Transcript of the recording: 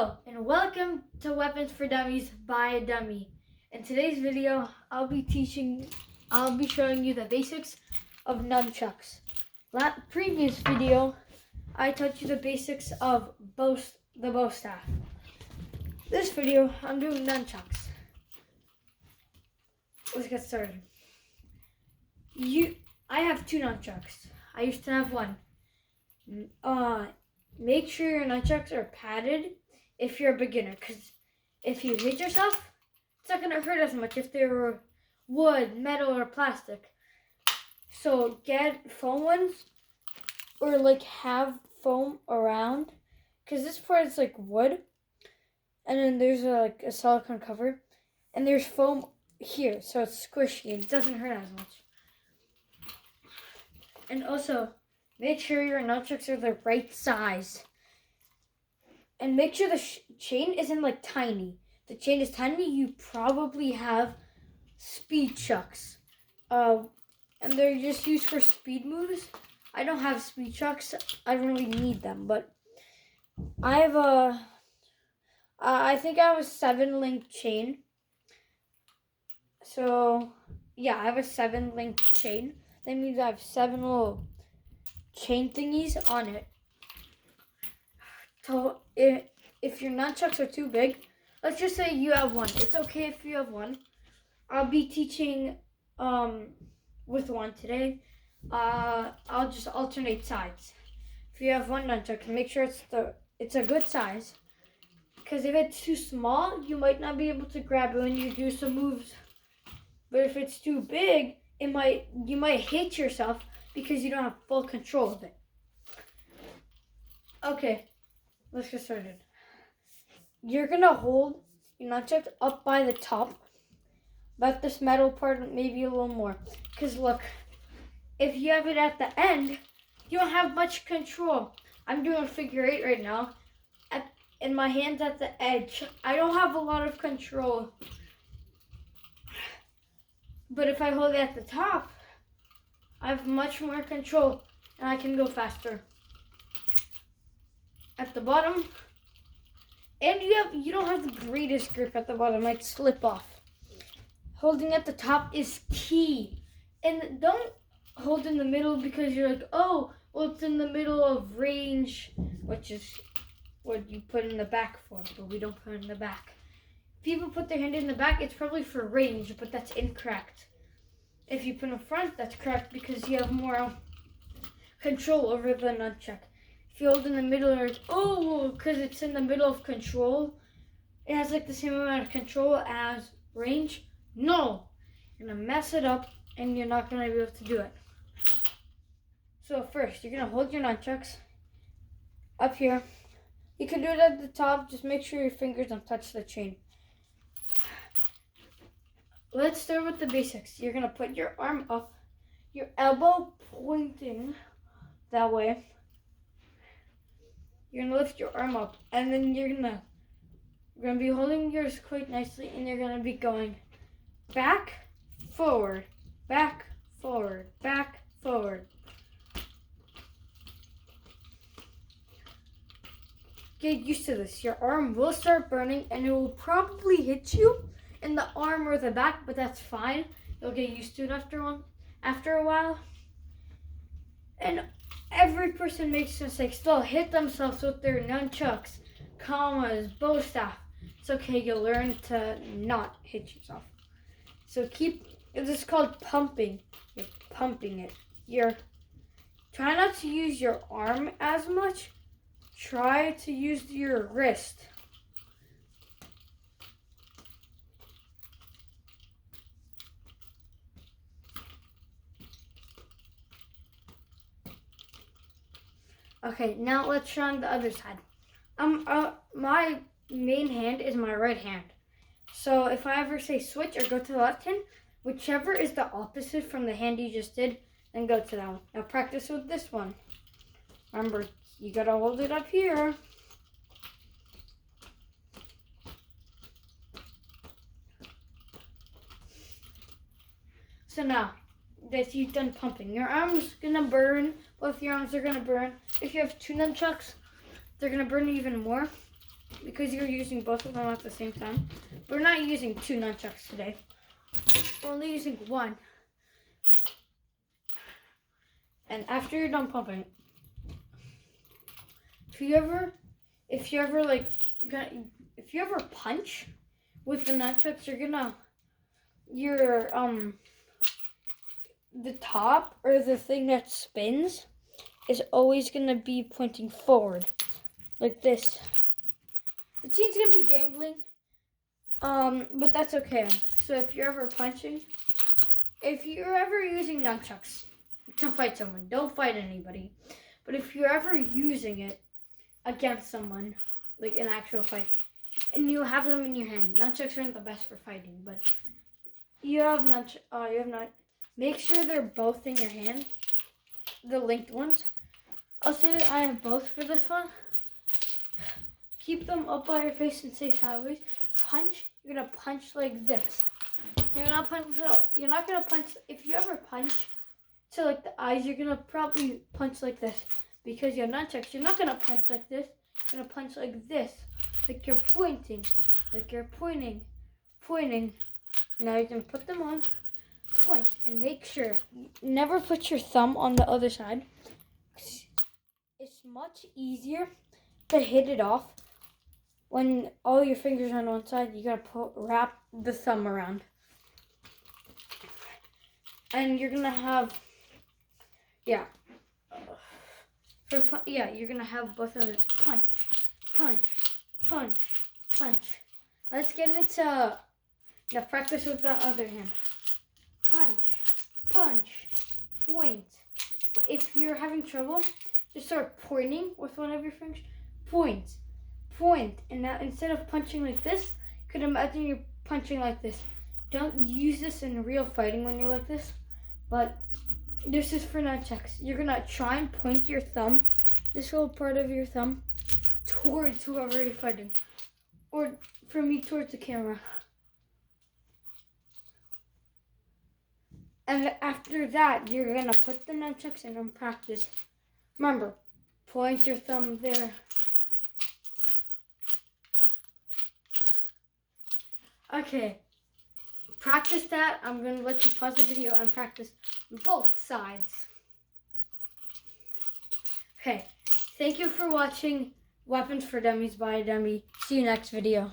Hello and welcome to Weapons for Dummies by a Dummy. In today's video, I'll be showing you the basics of nunchucks. Previous video, I taught you the basics of the bow staff. This video, I'm doing nunchucks. Let's get started. I have two nunchucks. I used to have one. Make sure your nunchucks are padded if you're a beginner, because if you hit yourself, it's not going to hurt as much if they were wood, metal, or plastic. So get foam ones, or have foam around, because this part is like wood, and then there's a silicone cover, and there's foam here, so it's squishy and it doesn't hurt as much. And also, make sure your nunchucks are the right size. And make sure the chain isn't tiny. If the chain is tiny, you probably have speed chucks. And they're just used for speed moves. I don't have speed chucks. I don't really need them. But I have I think I have a 7-link chain. So, yeah, I have a 7-link chain. That means I have 7 little chain thingies on it. So if your nunchucks are too big, let's just say you have one. It's okay if you have one. I'll be teaching with one today. I'll just alternate sides. If you have one nunchuck, make sure it's a good size. Because if it's too small, you might not be able to grab it when you do some moves. But if it's too big, you might hit yourself because you don't have full control of it. Okay, let's get started. You're gonna hold your nunchuck up by the top, about this metal part, maybe a little more. Because look, if you have it at the end, you don't have much control. I'm doing a figure 8 right now, and my hand's at the edge. I don't have a lot of control. But if I hold it at the top, I have much more control and I can go faster. At the bottom, and you don't have the greatest grip at the bottom, it might slip off. Holding at the top is key. And don't hold in the middle because you're like, oh, well, it's in the middle of range, which is what you put in the back for, but we don't put it in the back. People put their hand in the back, it's probably for range, but that's incorrect. If you put in front, that's correct because you have more control over the nunchuck. If you hold in the middle, or because it's in the middle of control, it has the same amount of control as range. No, you're gonna mess it up and you're not gonna be able to do it. So first, you're gonna hold your nunchucks up here. You can do it at the top, just make sure your fingers don't touch the chain. Let's start with the basics. You're going to put your arm up, your elbow pointing that way. You're going to lift your arm up, and then you're going to be holding yours quite nicely, and you're going to be going back, forward, back, forward, back, forward. Get used to this. Your arm will start burning, and it will probably hit you in the arm or the back, but that's fine. You'll get used to it after a while. And every person makes mistakes. They'll hit themselves with their nunchucks, commas, bow staff. It's okay, you'll learn to not hit yourself. So this is called pumping. You're pumping it. Try not to use your arm as much. Try to use your wrist. Okay, now let's try on the other side. My main hand is my right hand. So if I ever say switch or go to the left hand, whichever is the opposite from the hand you just did, then go to that one. Now practice with this one. Remember, you gotta hold it up here. So now that you've done pumping, your arm's gonna burn. Both your arms are gonna burn. If you have two nunchucks, they're gonna burn even more. because you're using both of them at the same time. We're not using 2 nunchucks today. We're only using 1. And after you're done pumping, if you ever punch with the nunchucks, the top or the thing that spins is always gonna be pointing forward, like this. The chain's gonna be dangling, but that's okay. So if you're ever using nunchucks to fight someone, don't fight anybody. But if you're ever using it against someone, like an actual fight, and you have them in your hand, nunchucks aren't the best for fighting, but make sure they're both in your hand, the linked ones. I'll say I have both for this one. Keep them up by your face and say sideways. Punch. You're gonna punch like this. You're not gonna punch. If you ever punch to like the eyes, you're gonna probably punch like this because you have nunchucks. You're not gonna punch like this. You're gonna punch like this, like you're pointing, pointing. Now you can put them on. Point and make sure never put your thumb on the other side. It's much easier to hit it off when all your fingers are on one side. You gotta wrap the thumb around, and you're gonna have you're gonna have both of it. Punch. Let's get into practice with the other hand. Punch, point. If you're having trouble, just start pointing with one of your fingers. Point. And now instead of punching like this, you could imagine you're punching like this. Don't use this in real fighting when you're like this, but this is for nunchucks. You're gonna try and point your thumb, this little part of your thumb, towards whoever you're fighting, or for me, towards the camera. And after that, you're gonna put the nunchucks in and practice. Remember, point your thumb there. Okay, practice that. I'm gonna let you pause the video and practice both sides. Okay, thank you for watching Weapons for Dummies by a Dummy. See you next video.